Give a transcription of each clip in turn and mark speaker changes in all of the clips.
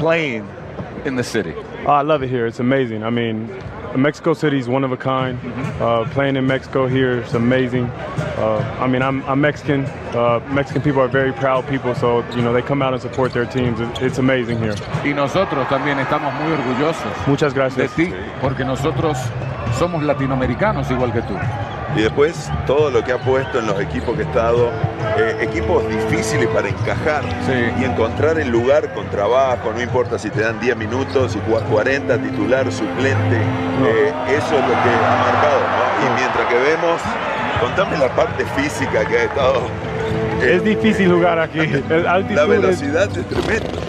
Speaker 1: playing in the city?
Speaker 2: Oh, I love it here. It's amazing. I mean, Mexico City is one of a kind. Playing in Mexico here is amazing. I mean, I'm Mexican. Mexican people are very proud people, so, you know, they come out and support their teams. It's amazing here.
Speaker 1: Y nosotros también estamos muy orgullosos
Speaker 2: Muchas
Speaker 1: de
Speaker 2: gracias.
Speaker 1: ti, porque nosotros somos latinoamericanos igual que tú.
Speaker 3: Y después todo lo que ha puesto en los equipos que he estado, equipos difíciles para encajar y encontrar el lugar con trabajo, no importa si te dan 10 minutos, si jugás 40, titular, suplente, eso es lo que ha marcado, ¿no? Y mientras que vemos, contame la parte física que ha estado.
Speaker 2: Es difícil jugar aquí.
Speaker 3: La velocidad es tremenda.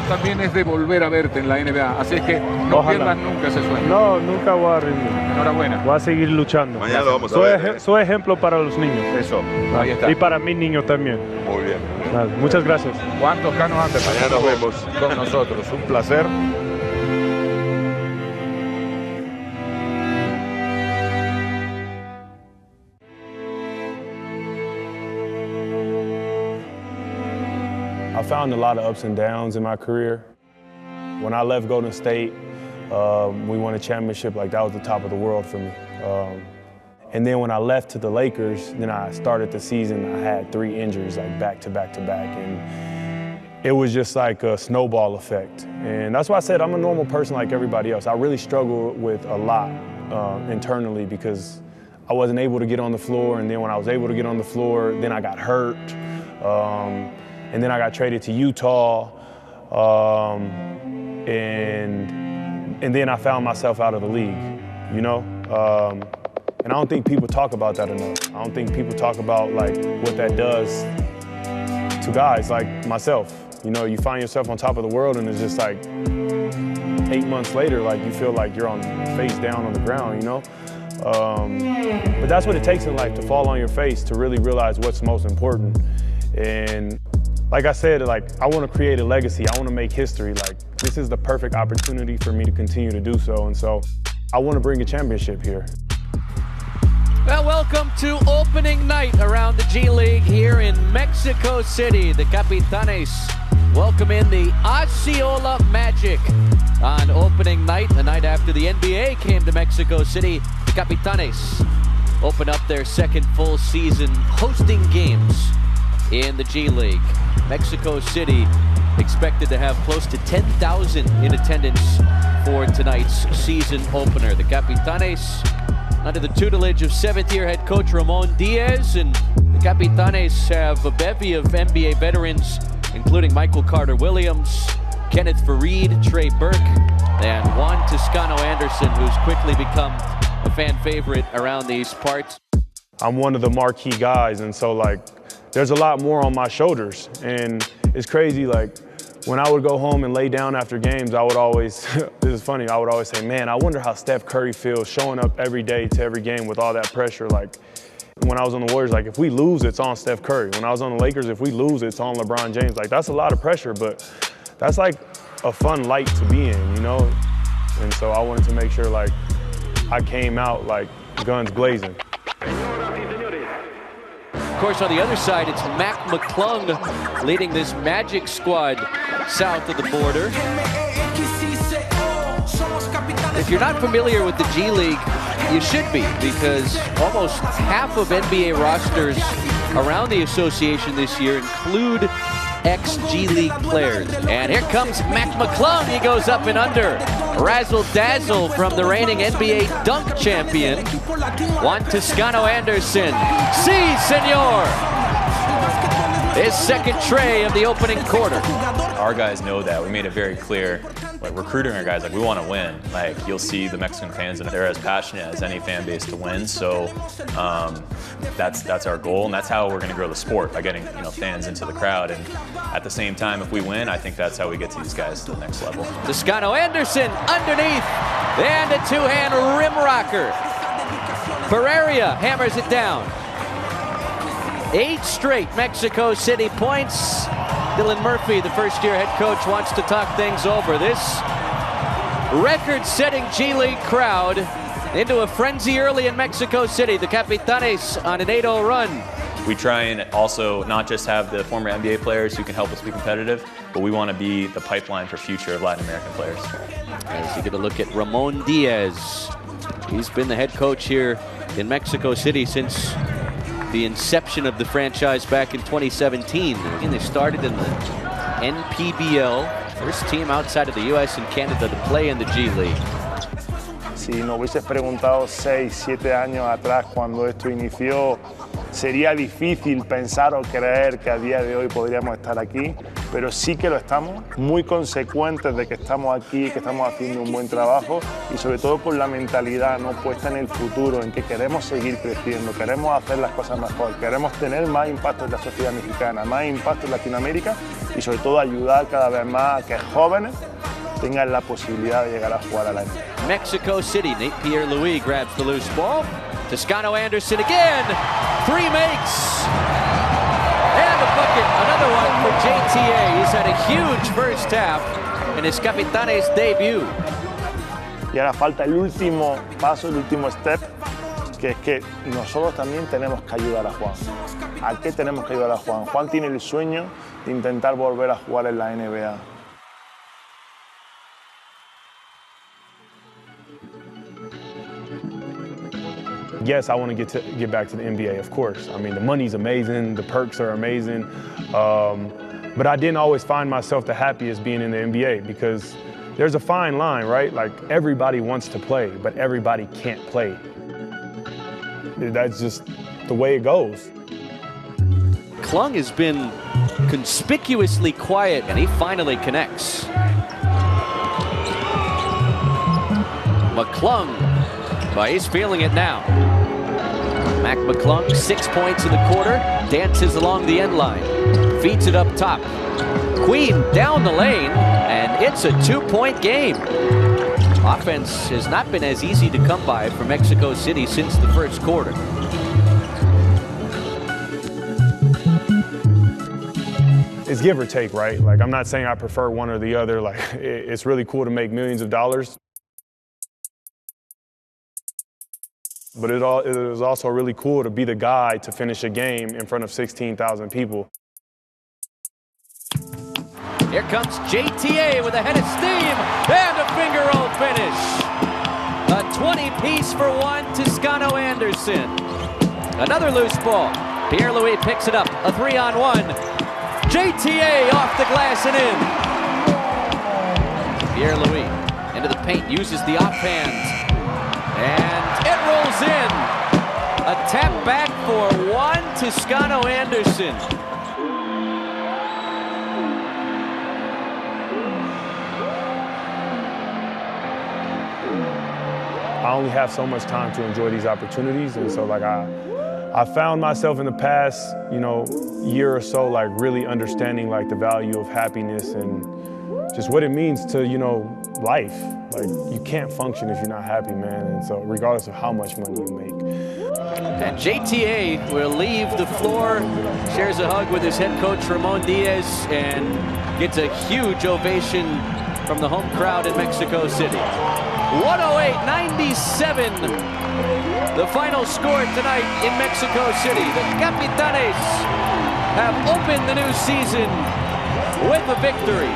Speaker 1: También es de volver a verte en la NBA, así es que no pierdas nunca ese sueño.
Speaker 2: No, nunca voy a rendir.
Speaker 1: Enhorabuena.
Speaker 2: Voy a seguir luchando.
Speaker 3: Mañana lo vamos a ver.
Speaker 2: Soy ejemplo para los niños.
Speaker 1: Eso, ahí está.
Speaker 2: Y para mis niños también.
Speaker 3: Muy bien.
Speaker 2: Vale, muchas gracias.
Speaker 1: Juan Toscano-Anderson.
Speaker 3: Mañana nos vemos.
Speaker 1: Con nosotros, un placer.
Speaker 2: I found a lot of ups and downs in my career. When I left Golden State, we won a championship. Like, that was the top of the world for me. And then when I left to the Lakers, then I started the season, I had 3 injuries, like back to back to back. And it was just like a snowball effect. And that's why I said I'm a normal person like everybody else. I really struggle with a lot internally because I wasn't able to get on the floor. And then when I was able to get on the floor, then I got hurt. And then I got traded to Utah, and then I found myself out of the league, you know? And I don't think people talk about that enough. I don't think people talk about, like, what that does to guys like myself. You know, you find yourself on top of the world and it's just like 8 months later, like, you feel like you're on face down on the ground, you know? But that's what it takes in life, to fall on your face, to really realize what's most important. And like I said, like, I want to create a legacy. I want to make history. Like, this is the perfect opportunity for me to continue to do so. And so I want to bring a championship here.
Speaker 4: Well, welcome to opening night around the G League here in Mexico City. The Capitanes welcome in the Osceola Magic on opening night, the night after the NBA came to Mexico City. The Capitanes open up their second full season hosting games in the G League. Mexico City expected to have close to 10,000 in attendance for tonight's season opener. The Capitanes under the tutelage of 7th-year head coach Ramon Diaz, and the Capitanes have a bevy of NBA veterans, including Michael Carter-Williams, Kenneth Faried, Trey Burke, and Juan Toscano-Anderson, who's quickly become a fan favorite around these parts.
Speaker 2: I'm one of the marquee guys, and so, like, there's a lot more on my shoulders. And it's crazy, like, when I would go home and lay down after games, I would always, this is funny, I would always say, man, I wonder how Steph Curry feels showing up every day to every game with all that pressure. Like, when I was on the Warriors, like, if we lose, it's on Steph Curry. When I was on the Lakers, if we lose, it's on LeBron James. Like, that's a lot of pressure, but that's like a fun light to be in, you know? And so I wanted to make sure, like, I came out like guns blazing.
Speaker 4: Of course, on the other side, it's Mac McClung leading this Magic squad south of the border. If you're not familiar with the G League, you should be, because almost half of NBA rosters around the association this year include ex-G League players. And here comes Mac McClung. He goes up and under. Razzle-dazzle from the reigning NBA dunk champion, Juan Toscano-Anderson. Si, senor! His second tray of the opening quarter.
Speaker 5: Our guys know that. We made it very clear, like, recruiting our guys, like, we want to win. Like, you'll see the Mexican fans, and they're as passionate as any fan base to win. So that's our goal, and that's how we're going to grow the sport, by getting, you know, fans into the crowd. And at the same time, if we win, I think that's how we get to these guys to the next level.
Speaker 4: Toscano-Anderson underneath, and a two-hand rim rocker. Pereira hammers it down. 8 straight Mexico City points. Dylan Murphy, the first-year head coach, wants to talk things over. This record-setting G League crowd into a frenzy early in Mexico City. The Capitanes on an 8-0 run.
Speaker 5: We try and also not just have the former NBA players who can help us be competitive, but we want to be the pipeline for future Latin American players.
Speaker 4: As you get a look at Ramon Diaz. He's been the head coach here in Mexico City since the inception of the franchise back in 2017. And they started in the NPBL, first team outside of the US and Canada to play in the G League.
Speaker 6: Si nos hubieses preguntado 6, 7 años atrás cuando esto inició, sería difícil pensar o creer que a día de hoy podríamos estar aquí, pero sí que lo estamos, muy consecuentes de que estamos aquí, que estamos haciendo un buen trabajo y sobre todo con la mentalidad no puesta en el futuro, en que queremos seguir creciendo, queremos hacer las cosas mejor, queremos tener más impacto en la sociedad mexicana, más impacto en Latinoamérica y sobre todo ayudar cada vez más a que jóvenes tengan la posibilidad de llegar a jugar a la NBA.
Speaker 4: Mexico City, Nate Pierre-Louis grabs the loose ball. Toscano-Anderson again, 3 makes. And a bucket, another one for JTA. He's had a huge first half in his Capitanes debut.
Speaker 6: Y ahora falta el último paso, el último step, que es que nosotros también tenemos que ayudar a Juan. ¿A qué tenemos que ayudar a Juan? Juan tiene el sueño de intentar volver a jugar en la NBA.
Speaker 2: Yes, I want to get back to the NBA, of course. I mean, the money's amazing, the perks are amazing, but I didn't always find myself the happiest being in the NBA because there's a fine line, right? Like, everybody wants to play, but everybody can't play. That's just the way it goes.
Speaker 4: Klung has been conspicuously quiet, and he finally connects. McClung, well, he's feeling it now. Mac McClung, 6 points in the quarter, dances along the end line, feeds it up top. Queen down the lane, and it's a 2-point game. Offense has not been as easy to come by for Mexico City since the first quarter.
Speaker 2: It's give or take, right? Like, I'm not saying I prefer one or the other. Like, it's really cool to make millions of dollars. But it was also really cool to be the guy to finish a game in front of 16,000 people.
Speaker 4: Here comes JTA with a head of steam and a finger roll finish. A 20-piece for Juan Toscano-Anderson. Another loose ball. Pierre-Louis picks it up. A 3-on-1. JTA off the glass and in. Pierre-Louis into the paint, uses the offhand. And it rolls in. A tap back for Juan Toscano-Anderson.
Speaker 2: I only have so much time to enjoy these opportunities, and so like I found myself in the past, year or so, like really understanding like the value of happiness and just what it means to, life. Like, you can't function if you're not happy, man. And so regardless of how much money you make.
Speaker 4: And JTA will leave the floor, shares a hug with his head coach Ramon Diaz, and gets a huge ovation from the home crowd in Mexico City. 108-97, the final score tonight in Mexico City. The Capitanes have opened the new season with a victory.